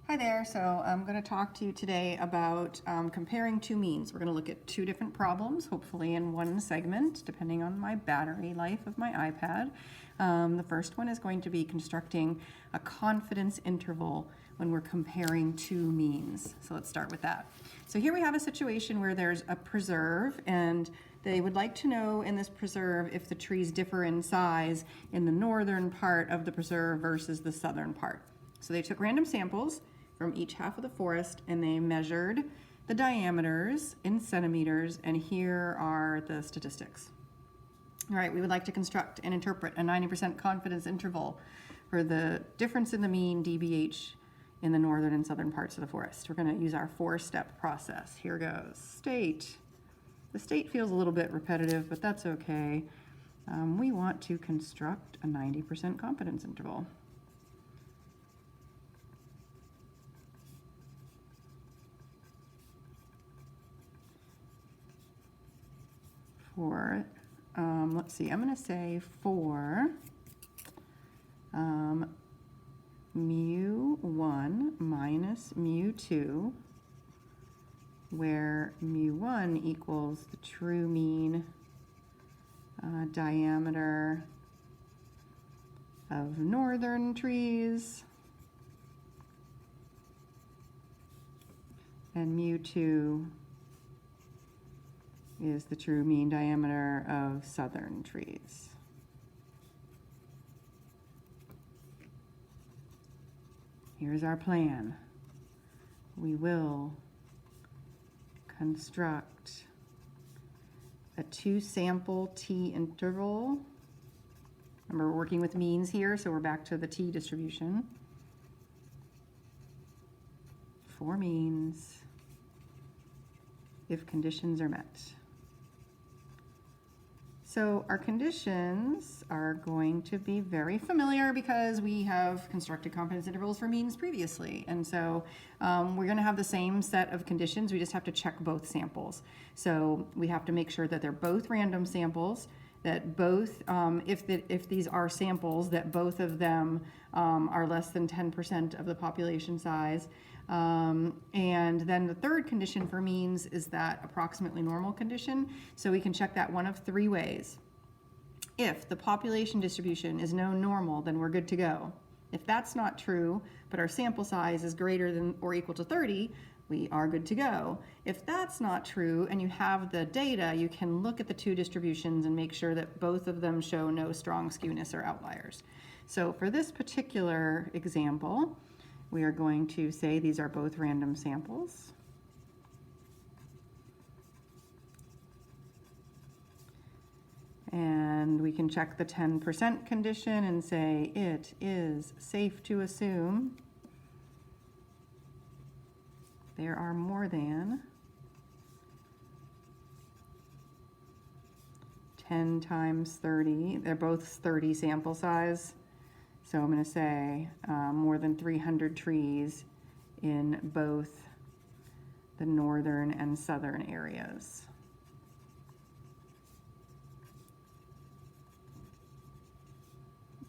Hi there. So I'm going to talk to you today about comparing two means. We're going to look at two different problems, hopefully in one segment, depending on my battery life of my iPad. The first one is going to be constructing a confidence interval when we're comparing two means. So let's start with that. So here we have a situation where there's a preserve, and they would like to know in this preserve if the trees differ in size in the northern part of the preserve versus the southern part. So they took random samples from each half of the forest and they measured the diameters in centimeters, and here are the statistics. All right, we would like to construct and interpret a 90% confidence interval for the difference in the mean DBH in the northern and southern parts of the forest. We're going to use our four-step process. Here goes. State. The state feels a little bit repetitive, but that's okay. We want to construct a 90% confidence interval. For, let's see, I'm going to say for mu1 minus mu2, where mu1 equals the true mean diameter of northern trees, and mu2 is the true mean diameter of southern trees. Here's our plan. We will construct a two-sample t interval. Remember, we're working with means here, so we're back to the t distribution. For means if conditions are met. So our conditions are going to be very familiar because we have constructed confidence intervals for means previously. And so we're going to have the same set of conditions. We just have to check both samples. So we have to make sure that they're both random samples, that both, if these are samples, that both of them are less than 10% of the population size. And then the third condition for means is that approximately normal condition. So we can check that one of three ways. If the population distribution is no normal, then we're good to go. If that's not true, but our sample size is greater than or equal to 30, we are good to go. If that's not true and you have the data, you can look at the two distributions and make sure that both of them show no strong skewness or outliers. So for this particular example, we are going to say these are both random samples. And we can check the 10% condition and say it is safe to assume there are more than 10 times 30. They're both 30 sample size. So I'm going to say more than 300 trees in both the northern and southern areas.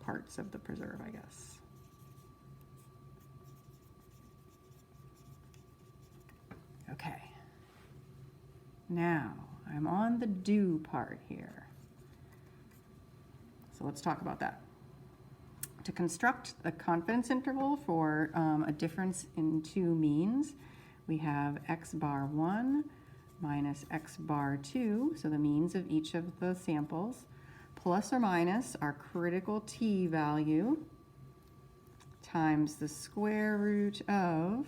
Parts of the preserve, I guess. Okay. Now I'm on the do part here. So let's talk about that. To construct a confidence interval for a difference in two means, we have x bar 1 minus x bar 2, so the means of each of the samples, plus or minus our critical t value times the square root of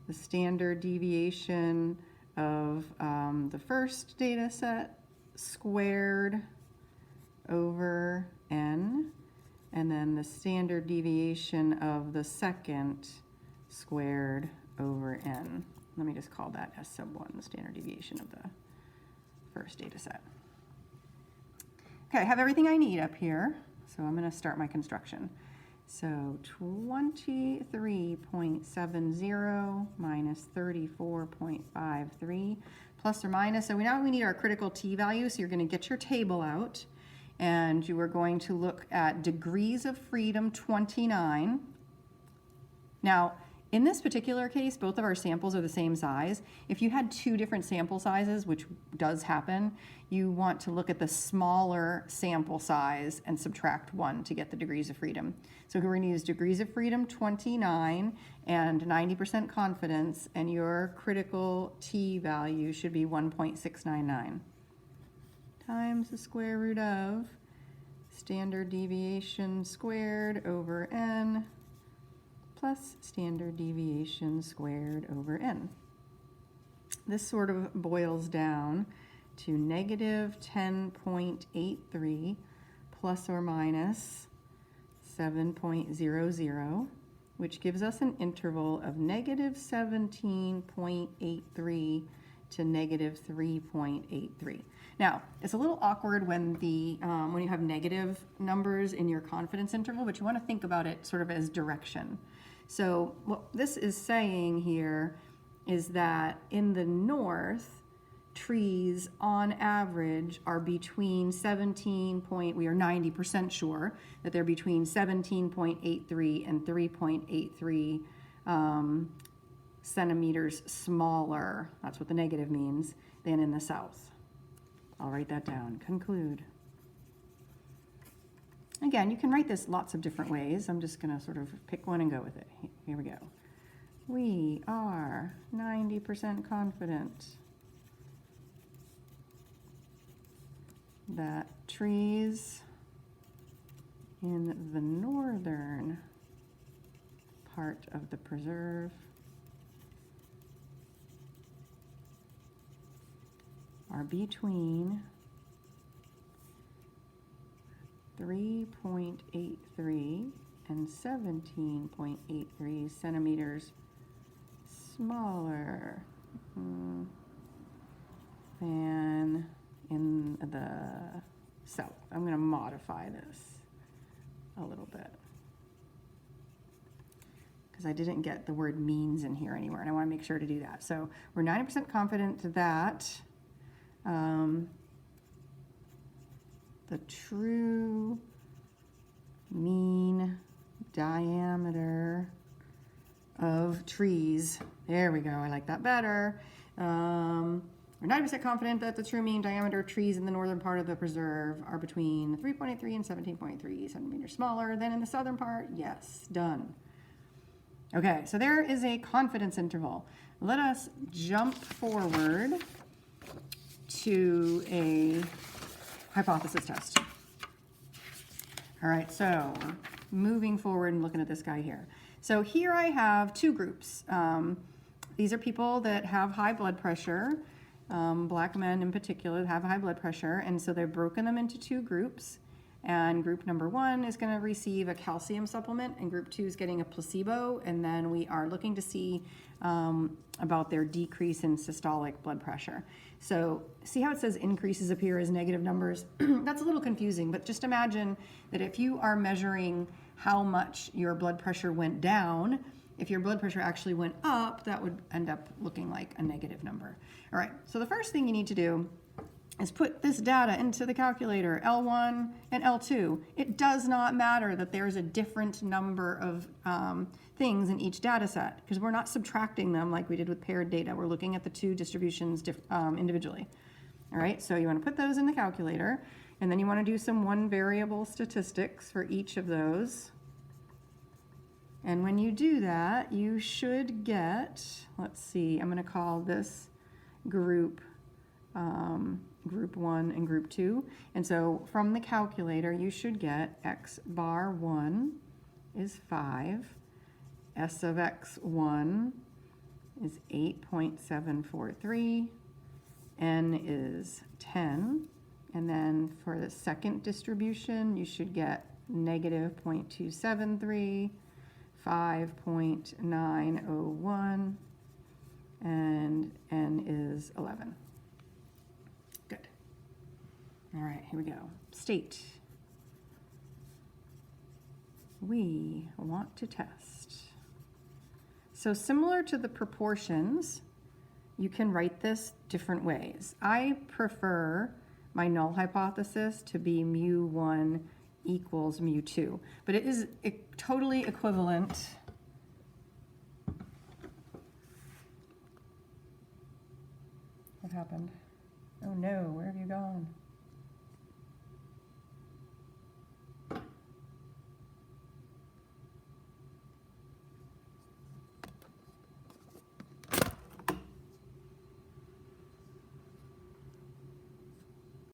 the standard deviation of the first data set squared over n, and then the standard deviation of the second squared over n. Let me just call that S sub 1, the standard deviation of the first data set. Okay, I have everything I need up here, so I'm going to start my construction. So 23.70 minus 34.53 plus or minus. So now we need our critical t value, so you're going to get your table out, and you are going to look at degrees of freedom 29. Now, In this particular case, both of our samples are the same size. If you had two different sample sizes, which does happen, you want to look at the smaller sample size and subtract 1 to get the degrees of freedom. So we're going to use degrees of freedom 29 and 90% confidence, and your critical t-value should be 1.699 times the square root of standard deviation squared over n plus standard deviation squared over n. This sort of boils down to negative 10.83 plus or minus 7.00, which gives us an interval of negative 17.83 to negative 3.83. Now, it's a little awkward when you have negative numbers in your confidence interval, but you want to think about it sort of as direction. So what this is saying here is that in the north, trees on average are between we are 90% sure that they're between 17.83 and 3.83 centimeters smaller, that's what the negative means, than in the south. I'll write that down. Conclude. Again, you can write this lots of different ways. I'm just going to sort of pick one and go with it. Here we go. We are 90% confident that trees in the northern part of the preserve are between 3.83 and 17.83 centimeters smaller than in the south. I'm going to modify this a little bit because I didn't get the word means in here anywhere, and I want to make sure to do that. So we're 90% confident that the true mean diameter of trees, there we go, I like that better. We're 90% confident that the true mean diameter of trees in the northern part of the preserve are between 3.83 and 17.3 centimeters smaller than in the southern part. Yes, done. Okay, so there is a confidence interval. Let us jump forward to a hypothesis test. All right, so moving forward and looking at this guy here. So here I have two groups. These are people that have high blood pressure, black men in particular have high blood pressure, and so they've broken them into two groups. And group number 1 is going to receive a calcium supplement, and group 2 is getting a placebo, and then we are looking to see about their decrease in systolic blood pressure. So see how it says increases appear as negative numbers? That's a little confusing, but just imagine that if you are measuring how much your blood pressure went down, if your blood pressure actually went up, that would end up looking like a negative number. All right, so the first thing you need to do is put this data into the calculator, L1 and L2. It does not matter that there's a different number of things in each data set because we're not subtracting them like we did with paired data. We're looking at the two distributions individually. All right, so you want to put those in the calculator, and then you want to do some one variable statistics for each of those. And when you do that, you should get, let's see, I'm going to call this group group 1 and group 2. And so from the calculator, you should get x bar 1 is 5, s of x1 is 8.743, n is 10, and then for the second distribution, you should get negative 0.273, 5.901, and n is 11. Good. All right, here we go. State. We want to test. So similar to the proportions, you can write this different ways. I prefer my null hypothesis to be mu1 equals mu2, but it is totally equivalent What happened? Oh no, where have you gone?